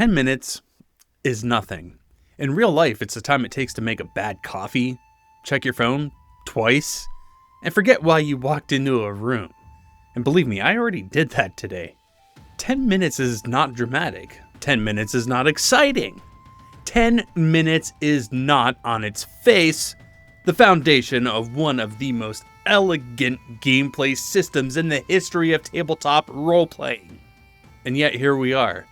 10 minutes is nothing. In real life, it's the time it takes to make a bad coffee, check your phone twice, and forget why you walked into a room. And believe me, I already did that today. 10 minutes is not dramatic. 10 minutes is not exciting. 10 minutes is not, on its face, the foundation of one of the most elegant gameplay systems in the history of tabletop role-playing. And yet here we are.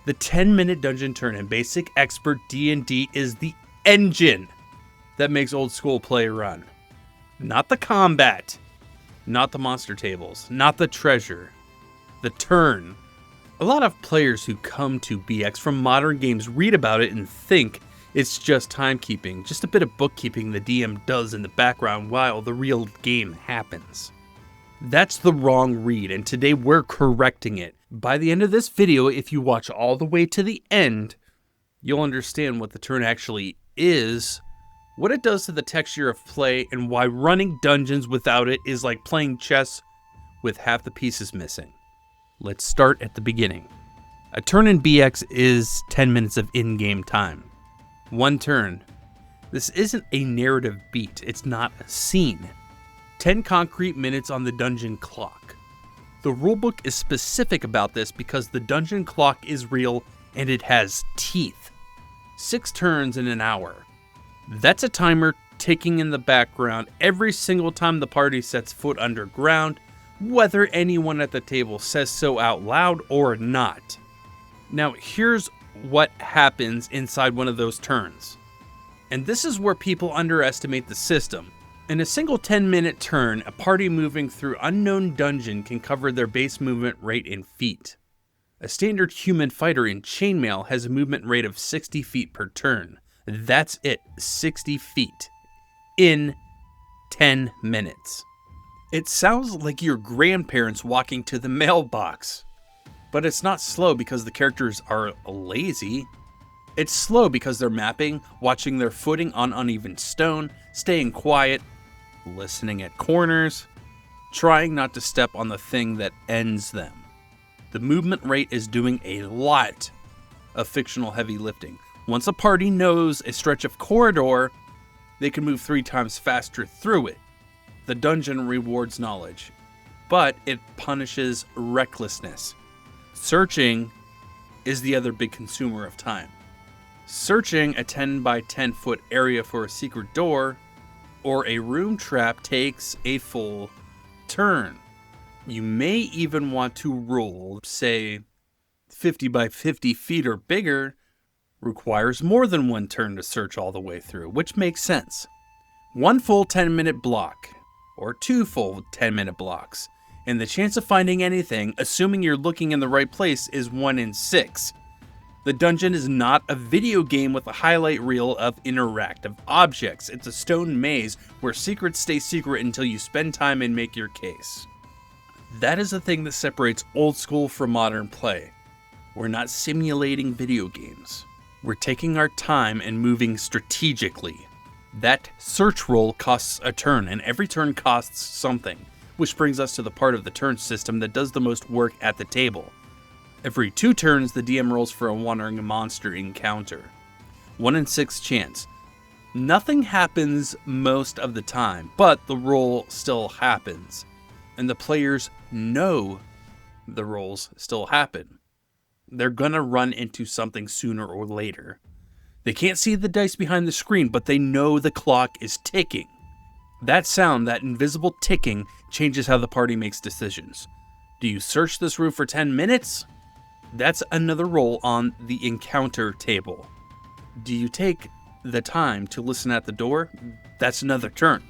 The 10-minute dungeon turn in basic expert D&D is the engine that makes old school play run. Not the combat, not the monster tables, not the treasure, the turn. A lot of players who come to BX from modern games read about it and think it's just timekeeping, just a bit of bookkeeping the DM does in the background while the real game happens. That's the wrong read, and today we're correcting it. By the end of this video, if you watch all the way to the end, you'll understand what the turn actually is, what it does to the texture of play, and why running dungeons without it is like playing chess with half the pieces missing. Let's start at the beginning. A turn in BX is 10 minutes of in-game time. One turn. This isn't a narrative beat, it's not a scene. 10 concrete minutes on the dungeon clock. The rulebook is specific about this because the dungeon clock is real and it has teeth. 6 turns in an hour. That's a timer ticking in the background every single time the party sets foot underground, whether anyone at the table says so out loud or not. Now here's what happens inside one of those turns. And this is where people underestimate the system. In a single 10-minute turn, a party moving through unknown dungeon can cover their base movement rate in feet. A standard human fighter in chainmail has a movement rate of 60 feet per turn. That's it, 60 feet. In 10 minutes. It sounds like your grandparents walking to the mailbox. But it's not slow because the characters are lazy. It's slow because they're mapping, watching their footing on uneven stone, staying quiet, listening at corners, trying not to step on the thing that ends them. The movement rate is doing a lot of fictional heavy lifting. Once a party knows a stretch of corridor, they can move 3 times faster through it. The dungeon rewards knowledge, but it punishes recklessness. Searching is the other big consumer of time. Searching a 10 by 10 foot area for a secret door or a room trap takes a full turn. You may even want to roll, say, 50 by 50 feet or bigger, requires more than 1 turn to search all the way through, which makes sense. 1 full 10-minute block, or 2 full 10-minute blocks, and the chance of finding anything, assuming you're looking in the right place, is 1 in 6. The dungeon is not a video game with a highlight reel of interactive objects. It's a stone maze where secrets stay secret until you spend time and make your case. That is the thing that separates old school from modern play. We're not simulating video games. We're taking our time and moving strategically. That search roll costs a turn, and every turn costs something, which brings us to the part of the turn system that does the most work at the table. Every 2 turns, the DM rolls for a wandering monster encounter. 1 in 6 chance. Nothing happens most of the time, but the roll still happens. And the players know the rolls still happen. They're gonna run into something sooner or later. They can't see the dice behind the screen, but they know the clock is ticking. That sound, that invisible ticking, changes how the party makes decisions. Do you search this room for 10 minutes? That's another roll on the encounter table. Do you take the time to listen at the door? That's another turn.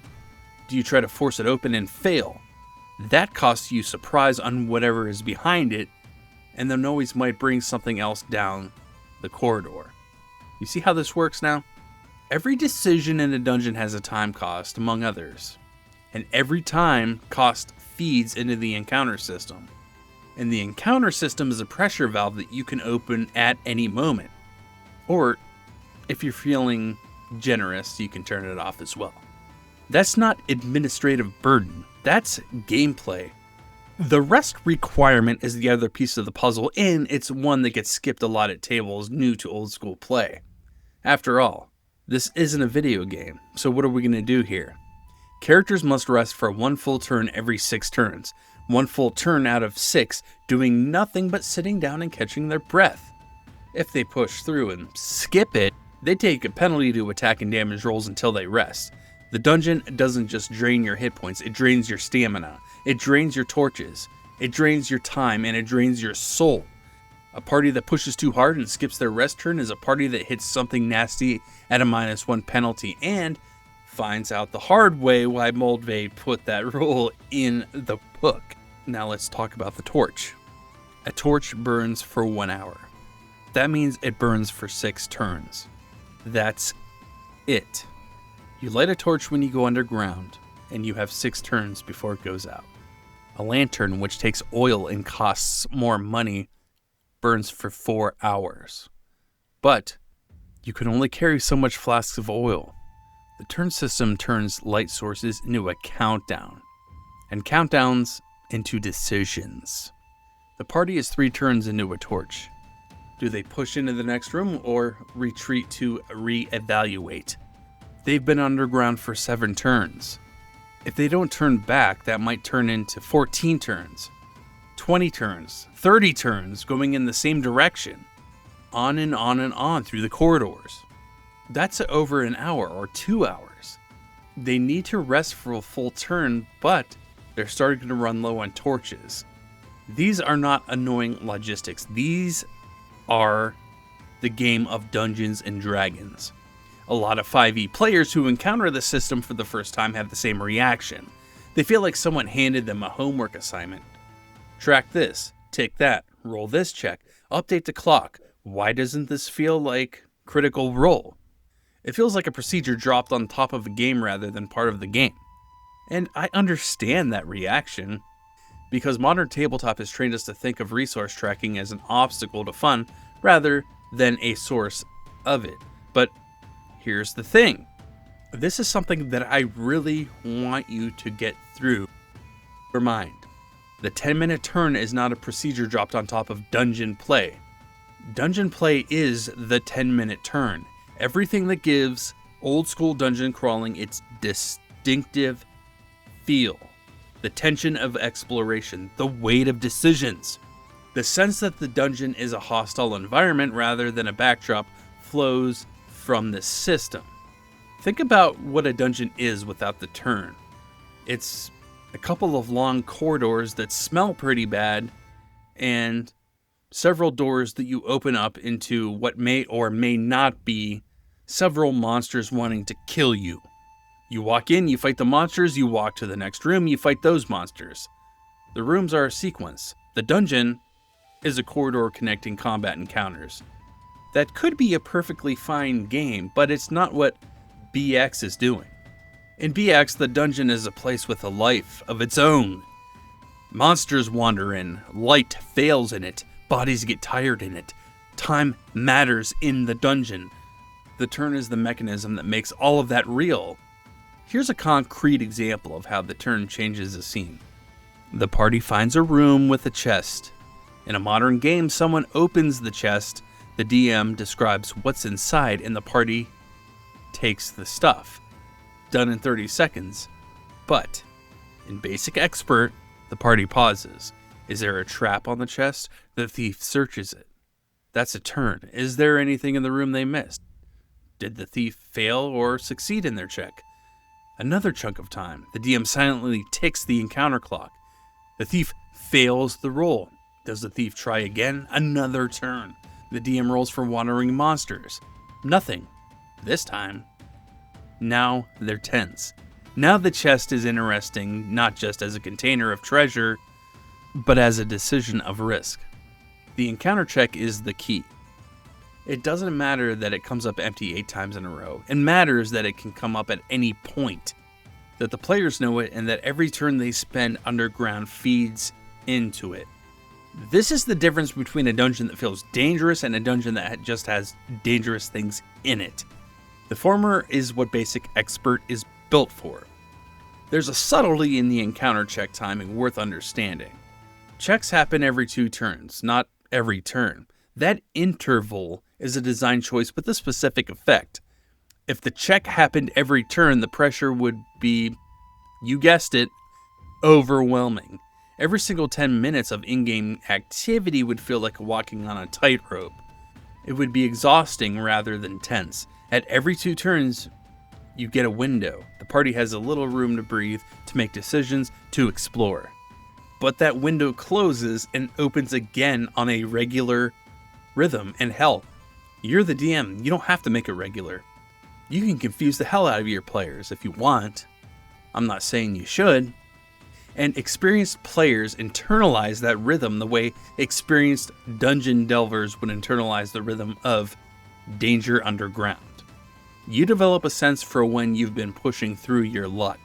Do you try to force it open and fail? That costs you surprise on whatever is behind it, and the noise might bring something else down the corridor. You see how this works now? Every decision in a dungeon has a time cost, among others. And every time cost feeds into the encounter system. And the encounter system is a pressure valve that you can open at any moment. Or, if you're feeling generous, you can turn it off as well. That's not administrative burden. That's gameplay. The rest requirement is the other piece of the puzzle, and it's one that gets skipped a lot at tables new to old school play. After all, this isn't a video game, so what are we going to do here? Characters must rest for 1 full turn every 6 turns. 1 full turn out of 6 doing nothing but sitting down and catching their breath. If they push through and skip it, they take a penalty to attack and damage rolls until they rest. The dungeon doesn't just drain your hit points, it drains your stamina, it drains your torches, it drains your time, and it drains your soul. A party that pushes too hard and skips their rest turn is a party that hits something nasty at a -1 penalty and finds out the hard way why Moldvay put that rule in the book. Now let's talk about the torch. A torch burns for 1 hour. That means it burns for 6 turns. That's it. You light a torch when you go underground, and you have 6 turns before it goes out. A lantern, which takes oil and costs more money, burns for 4 hours. But you can only carry so much flasks of oil. The turn system turns light sources into a countdown, and countdowns into decisions. The party is 3 turns into a torch. Do they push into the next room or retreat to re-evaluate? They've been underground for 7 turns. If they don't turn back, that might turn into 14 turns, 20 turns, 30 turns going in the same direction, on and on and on through the corridors. That's over an hour or 2 hours. They need to rest for a full turn, but they're starting to run low on torches. These are not annoying logistics. These are the game of Dungeons and Dragons. A lot of 5e players who encounter the system for the first time have the same reaction. They feel like someone handed them a homework assignment. Track this, tick that, roll this check, update the clock. Why doesn't this feel like Critical Role? It feels like a procedure dropped on top of a game rather than part of the game. And I understand that reaction, because modern tabletop has trained us to think of resource tracking as an obstacle to fun rather than a source of it. But here's the thing. This is something that I really want you to get through your mind. The 10-minute turn is not a procedure dropped on top of dungeon play. Dungeon play is the 10-minute turn. Everything that gives old school dungeon crawling its distinctive feel. The tension of exploration, the weight of decisions. The sense that the dungeon is a hostile environment rather than a backdrop flows from this system. Think about what a dungeon is without the turn. It's a couple of long corridors that smell pretty bad, and several doors that you open up into what may or may not be several monsters wanting to kill you. You walk in, you fight the monsters, you walk to the next room, you fight those monsters. The rooms are a sequence. The dungeon is a corridor connecting combat encounters. That could be a perfectly fine game, but it's not what BX is doing. In BX, the dungeon is a place with a life of its own. Monsters wander in, light fails in it, bodies get tired in it. Time matters in the dungeon. The turn is the mechanism that makes all of that real. Here's a concrete example of how the turn changes a scene. The party finds a room with a chest. In a modern game, someone opens the chest, the DM describes what's inside, and the party takes the stuff. Done in 30 seconds. But in Basic Expert, the party pauses. Is there a trap on the chest? The thief searches it. That's a turn. Is there anything in the room they missed? Did the thief fail or succeed in their check? Another chunk of time. The DM silently ticks the encounter clock. The thief fails the roll. Does the thief try again? Another turn. The DM rolls for wandering monsters. Nothing. This time. Now they're tense. Now the chest is interesting, not just as a container of treasure, but as a decision of risk. The encounter check is the key. It doesn't matter that it comes up empty 8 times in a row. It matters that it can come up at any point. That the players know it and that every turn they spend underground feeds into it. This is the difference between a dungeon that feels dangerous and a dungeon that just has dangerous things in it. The former is what Basic Expert is built for. There's a subtlety in the encounter check timing worth understanding. Checks happen every 2 turns, not every turn. That interval is a design choice with a specific effect. If the check happened every turn, the pressure would be, you guessed it, overwhelming. Every single 10 minutes of in-game activity would feel like walking on a tightrope. It would be exhausting rather than tense. At every 2 turns, you get a window. The party has a little room to breathe, to make decisions, to explore. But that window closes and opens again on a regular rhythm. And hell, you're the DM. You don't have to make it regular. You can confuse the hell out of your players if you want. I'm not saying you should. And experienced players internalize that rhythm the way experienced dungeon delvers would internalize the rhythm of Danger Underground. You develop a sense for when you've been pushing through your luck.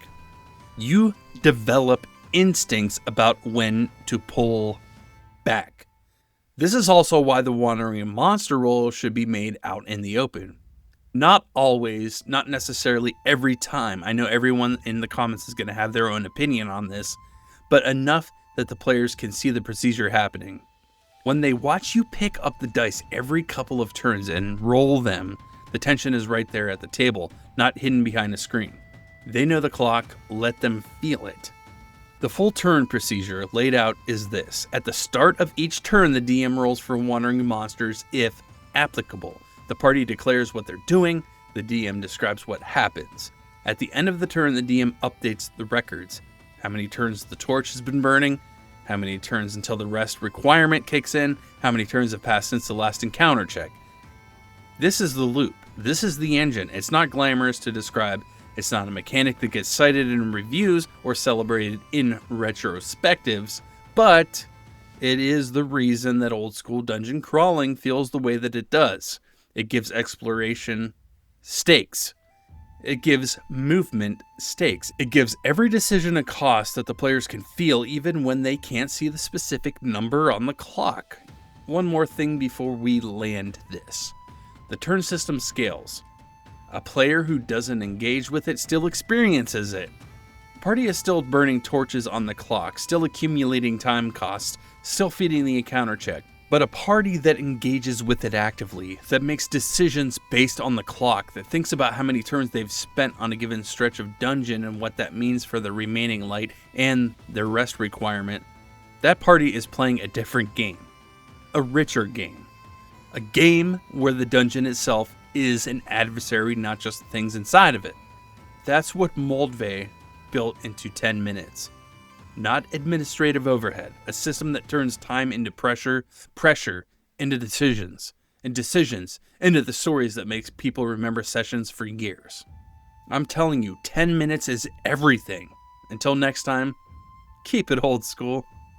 You develop instincts about when to pull back. This is also why the wandering monster role should be made out in the open. Not always, not necessarily every time. I know everyone in the comments is going to have their own opinion on this, but enough that the players can see the procedure happening. When they watch you pick up the dice every couple of turns and roll them, the tension is right there at the table, not hidden behind a screen. They know the clock, let them feel it. The full turn procedure laid out is this. At the start of each turn, the DM rolls for wandering monsters if applicable. The party declares what they're doing, the DM describes what happens. At the end of the turn, the DM updates the records. How many turns the torch has been burning, how many turns until the rest requirement kicks in, how many turns have passed since the last encounter check. This is the loop. This is the engine. It's not glamorous to describe. It's not a mechanic that gets cited in reviews or celebrated in retrospectives, but it is the reason that old school dungeon crawling feels the way that it does. It gives exploration stakes. It gives movement stakes. It gives every decision a cost that the players can feel even when they can't see the specific number on the clock. One more thing before we land this. The turn system scales. A player who doesn't engage with it still experiences it. Party is still burning torches on the clock, still accumulating time costs, still feeding the encounter check. But a party that engages with it actively, that makes decisions based on the clock, that thinks about how many turns they've spent on a given stretch of dungeon and what that means for the remaining light and their rest requirement, that party is playing a different game. A richer game. A game where the dungeon itself is an adversary, not just things inside of it. That's what Moldvay built into 10 minutes. Not administrative overhead, a system that turns time into pressure into decisions, and decisions into the stories that makes people remember sessions for years. I'm telling you, 10 minutes is everything. Until next time, keep it old school.